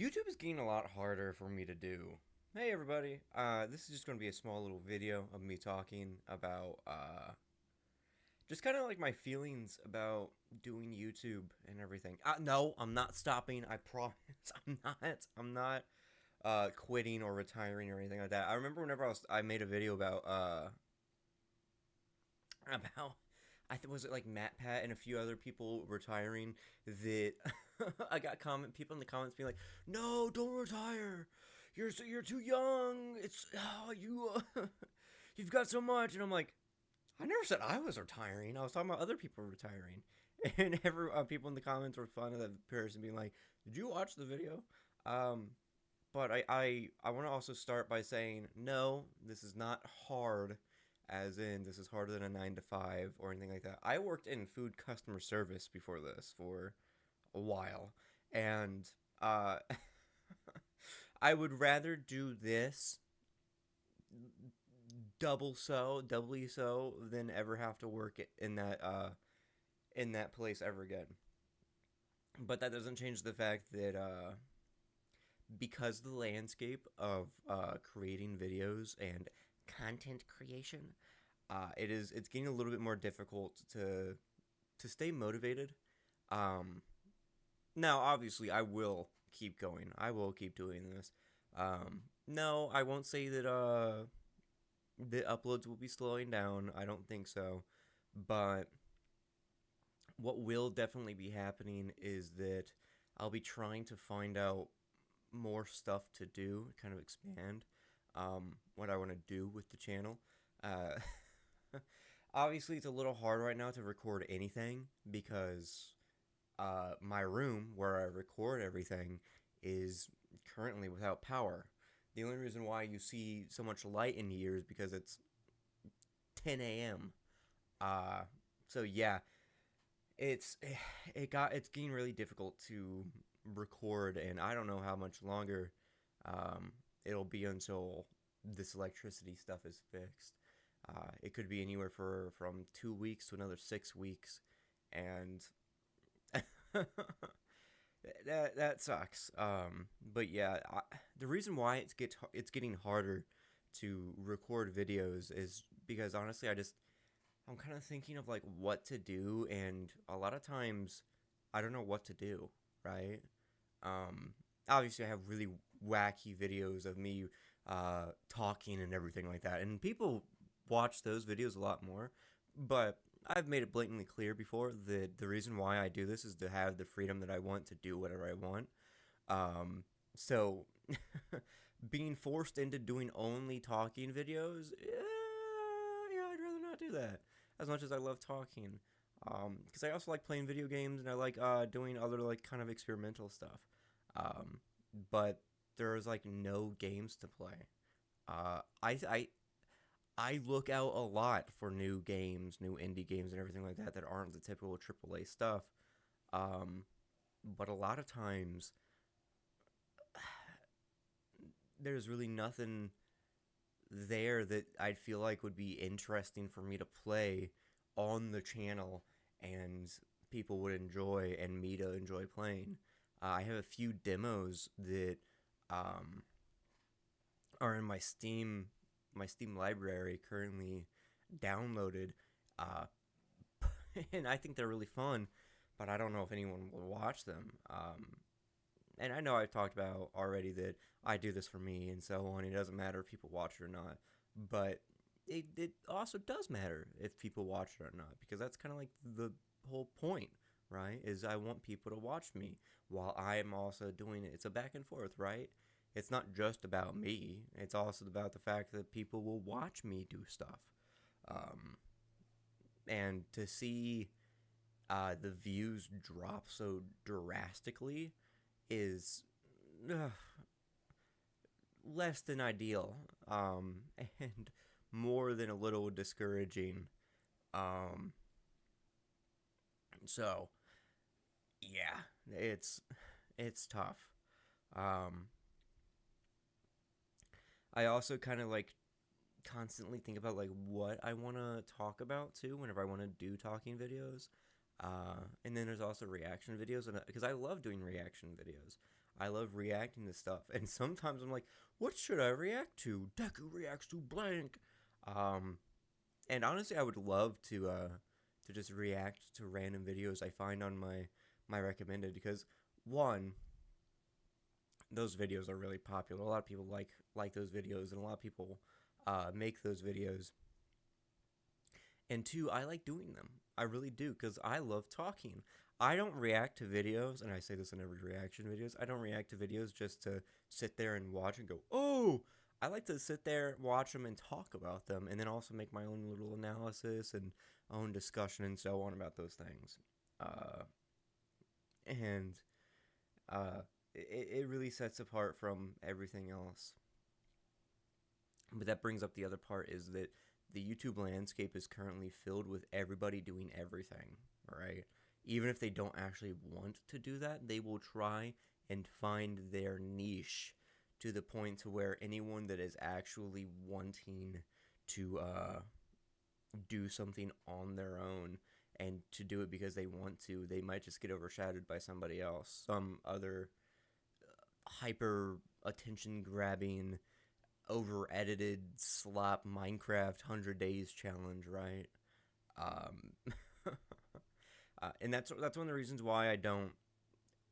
YouTube is getting a lot harder for me to do. Hey everybody, this is just going to be a small little video of me talking about just kind of like my feelings about doing YouTube and everything. No, I'm not stopping. I promise. I'm not quitting or retiring or anything like that. I remember whenever I made a video about I think was it like Matt Pat and a few other people retiring that I got people in the comments being like, "No, don't retire. You're too young. It's you've got so much." And I'm like, I never said I was retiring. I was talking about other people retiring. And every people in the comments were fun of that person being like, "Did you watch the video?" Um, but I want to also start by saying no, this is not hard, as in this is harder than a 9 to 5 or anything like that. I worked in food customer service before this for a while, and uh, I would rather do this doubly so, than ever have to work in that place ever again. But that doesn't change the fact that because the landscape of creating videos and content creation, it's getting a little bit more difficult to stay motivated. Um, Now, obviously, I will keep going. I will keep doing this. No, I won't say that the uploads will be slowing down. I don't think so. But what will definitely be happening is that I'll be trying to find out more stuff to do, kind of expand what I want to do with the channel. Uh, Obviously, it's a little hard right now to record anything because my room where I record everything is currently without power. The only reason why you see so much light in here is because it's 10 a.m. Uh, so yeah, it's it's getting really difficult to record, and I don't know how much longer it'll be until this electricity stuff is fixed. It could be anywhere from 2 weeks to another 6 weeks, and that sucks. But yeah, the reason why it's getting harder to record videos is because honestly, I'm kind of thinking of like what to do, and a lot of times I don't know what to do, right? Um, Obviously, I have really wacky videos of me talking and everything like that, and people watch those videos a lot more. But I've made it blatantly clear before that the reason why I do this is to have the freedom that I want to do whatever I want. Um, so being forced into doing only talking videos, yeah, I'd rather not do that. As much as I love talking, because I also like playing video games and I like doing other like kind of experimental stuff. Um, but there's like no games to play. Uh, I I I look out a lot for new games, new indie games, and everything like that that aren't the typical AAA stuff. Um, but a lot of times there's really nothing there that I'd feel like would be interesting for me to play on the channel and people would enjoy and me to enjoy playing. I have a few demos that um, are in my Steam library currently downloaded, uh, and I think they're really fun, but I don't know if anyone will watch them. And I know I've talked about already that I do this for me and so on. It doesn't matter if people watch it or not, but it also does matter if people watch it or not, because that's kind of like the whole point, right? Is I want people to watch me while I am also doing it. It's a back and forth, right? It's not just about me. It's also about the fact that people will watch me do stuff. Um, and to see the views drop so drastically is uh, less than ideal, and more than a little discouraging. Um, so yeah, it's tough. Um, I also kind of like constantly think about like what I want to talk about too whenever I want to do talking videos. And then there's also reaction videos, and because I love doing reaction videos. I love reacting to stuff, and sometimes I'm like, what should I react to? Deku reacts to blank. Um, and honestly, I would love to just react to random videos I find on my recommended, because one, those videos are really popular. A lot of people like those videos, and a lot of people make those videos. And two, I like doing them. I really do, because I love talking. I don't react to videos, and I say this in every reaction videos. I don't react to videos just to sit there and watch and go, oh. I like to sit there, watch them, and talk about them, and then also make my own little analysis and own discussion and so on about those things. Uh, and it really sets apart from everything else. But that brings up the other part, is that the YouTube landscape is currently filled with everybody doing everything, right? Even if they don't actually want to do that, they will try and find their niche, to the point to where anyone that is actually wanting to do something on their own, and to do it because they want to, they might just get overshadowed by somebody else, some other hyper attention grabbing, over edited slop Minecraft 100 days challenge, right? Um, and that's one of the reasons why I don't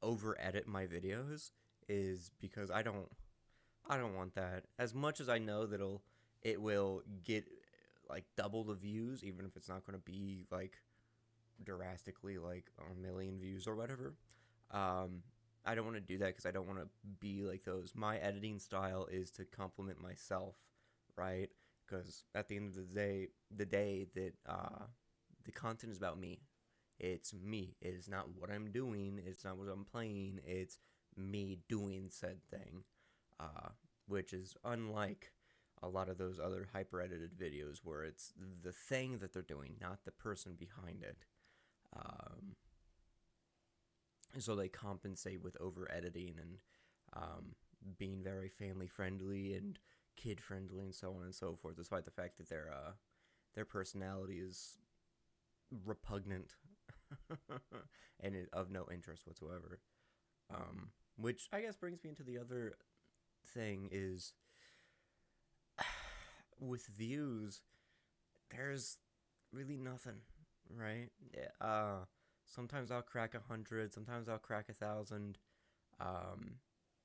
over edit my videos, is because I don't want that. As much as I know that it will get like double the views, even if it's not going to be like drastically like a million views or whatever. Um, I don't want to do that, because I don't want to be like those. My editing style is to compliment myself, right? Because at the end of the day that the content is about me. It's me. It is not what I'm doing. It's not what I'm playing. It's me doing said thing, uh, which is unlike a lot of those other hyper edited videos where it's the thing that they're doing, not the person behind it. Um, so they compensate with over editing and being very family friendly and kid friendly and so on and so forth, despite the fact that their personality is repugnant and of no interest whatsoever. Which I guess brings me into the other thing, is with views, there's really nothing, right? Sometimes I'll crack 100, sometimes I'll crack 1,000, um,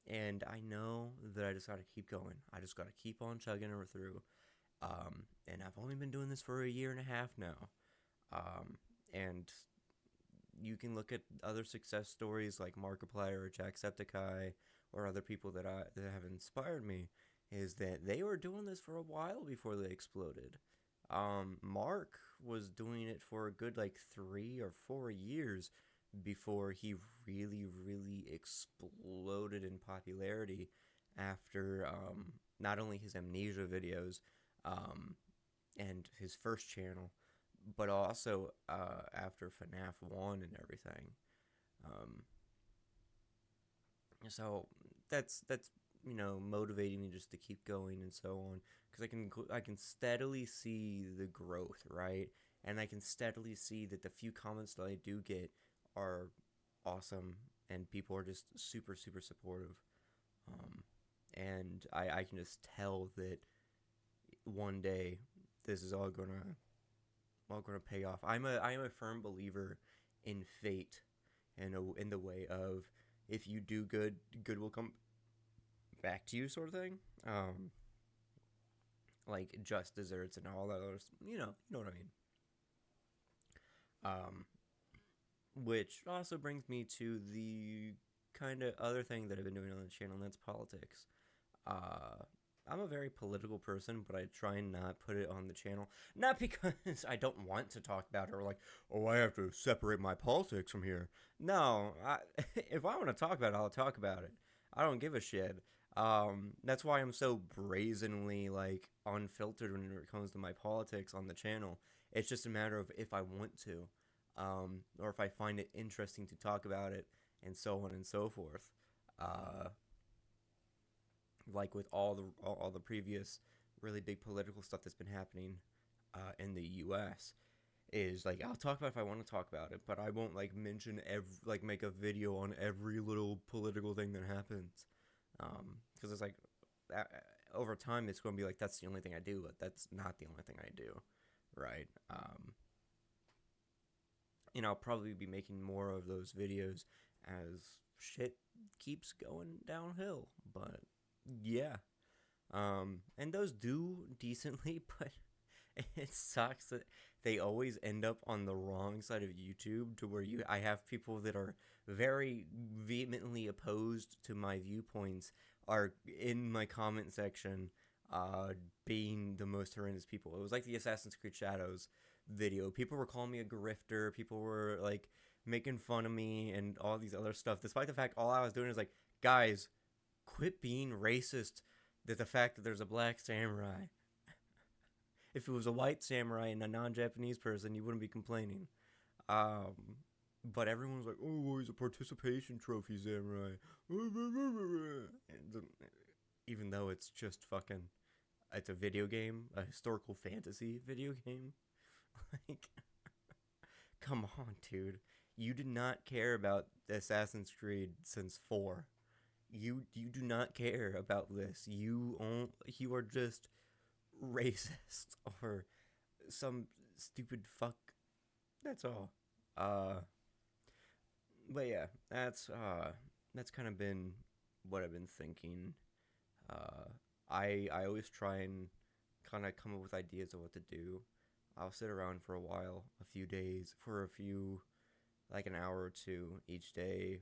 and I know that I just gotta keep going. I just gotta keep on chugging her through. And I've only been doing this for a year and a half now. And you can look at other success stories like Markiplier or Jacksepticeye or other people that have inspired me, is that they were doing this for a while before they exploded. Mark was doing it for a good like 3 or 4 years before he really, really exploded in popularity after not only his Amnesia videos um, and his first channel, but also after FNAF 1 and everything. Um, so that's motivating me just to keep going and so on, because I can steadily see the growth, right? And I can steadily see that the few comments that I do get are awesome, and people are just super, super supportive. Um, and I can just tell that one day this is all gonna pay off. I am a firm believer in fate, and in the way of, if you do good, good will come back to you, sort of thing. Like just desserts and all that other, you know what I mean. Um, which also brings me to the kind of other thing that I've been doing on the channel, and that's politics. Uh, I'm a very political person, but I try and not put it on the channel. Not because I don't want to talk about it, or like, oh, I have to separate my politics from here. No, if I want to talk about it, I'll talk about it. I don't give a shit. That's why I'm so brazenly like unfiltered when it comes to my politics on the channel. It's just a matter of if I want to, or if I find it interesting to talk about it, and so on and so forth. Uh, like with all the previous really big political stuff that's been happening in the U.S., is like I'll talk about it if I want to talk about it, but I won't like mention make a video on every little political thing that happens, because it's like over time it's going to be like that's the only thing I do, but that's not the only thing I do, right? I'll probably be making more of those videos as shit keeps going downhill, but yeah, and those do decently, but it sucks that they always end up on the wrong side of YouTube to where I have people that are very vehemently opposed to my viewpoints are in my comment section being the most horrendous people. It was like the Assassin's Creed Shadows video. People were calling me a grifter. People were like making fun of me and all these other stuff, despite the fact all I was doing is like, guys, quit being racist that the fact that there's a black samurai. If it was a white samurai and a non-Japanese person, you wouldn't be complaining. But everyone's like, oh, he's a participation trophy samurai. And even though it's just fucking, it's a video game, a historical fantasy video game. Like, come on, dude. You did not care about Assassin's Creed since 4. You do not care about this. You are just racist or some stupid fuck. That's all. But yeah, that's kind of been what I've been thinking. I always try and kind of come up with ideas of what to do. I'll sit around for a while, a few days, like an hour or two each day,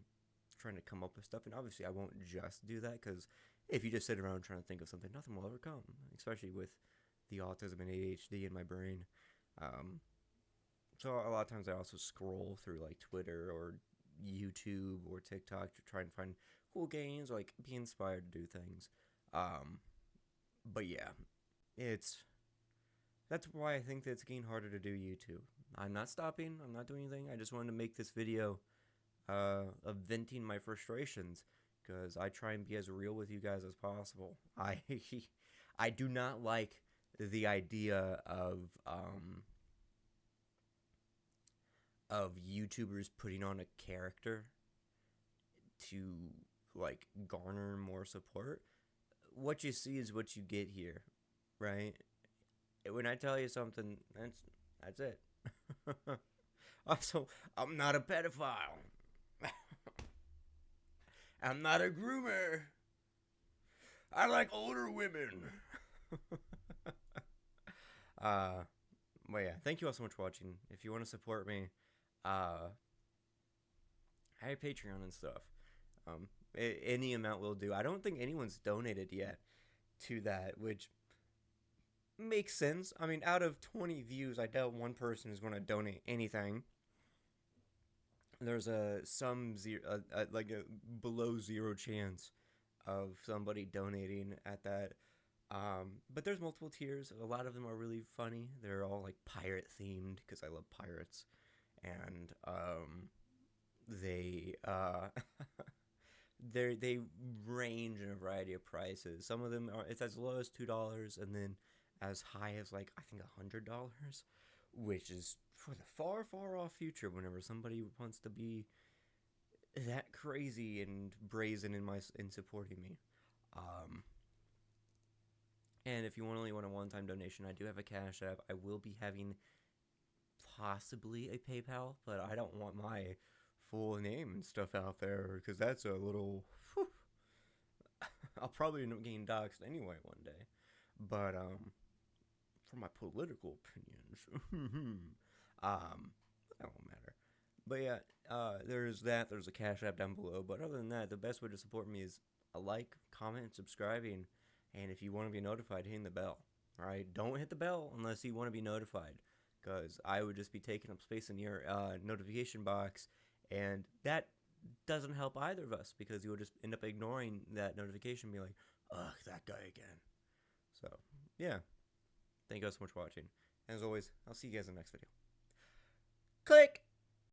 trying to come up with stuff. And obviously I won't just do that, because if you just sit around trying to think of something, nothing will ever come, especially with the autism and ADHD in my brain. So a lot of times I also scroll through like Twitter or YouTube or TikTok to try and find cool games, or like be inspired to do things. But yeah, that's why I think that it's getting harder to do YouTube. I'm not stopping. I'm not doing anything. I just wanted to make this video of venting my frustrations, because I try and be as real with you guys as possible. I do not like the idea of YouTubers putting on a character to like garner more support. What you see is what you get here, right? When I tell you something, that's it. Also, I'm not a pedophile. I'm not a groomer. I like older women. Well, yeah, thank you all so much for watching. If you want to support me, I have Patreon and stuff. Any amount will do. I don't think anyone's donated yet to that, which makes sense. I mean, out of 20 views, I doubt one person is going to donate anything. There's a below zero chance of somebody donating at that. But there's multiple tiers. A lot of them are really funny. They're all like pirate themed, because I love pirates, and they they range in a variety of prices. Some of them it's as low as $2, and then as high as like I think $100, which is for the far, far off future whenever somebody wants to be that crazy and brazen in supporting me. And if you only want a one-time donation, I do have a Cash App. I will be having possibly a PayPal, but I don't want my full name and stuff out there, because that's a little... Whew, I'll probably end up getting doxxed anyway one day. But, for my political opinions, that won't matter. But yeah, there's that. There's a Cash App down below. But other than that, the best way to support me is a like, comment, and subscribing. And if you want to be notified, hitting the bell. Alright? Don't hit the bell unless you want to be notified, because I would just be taking up space in your notification box, and that doesn't help either of us, because you'll just end up ignoring that notification and be like, ugh, that guy again. So, yeah. Thank you guys so much for watching. As always, I'll see you guys in the next video. Click!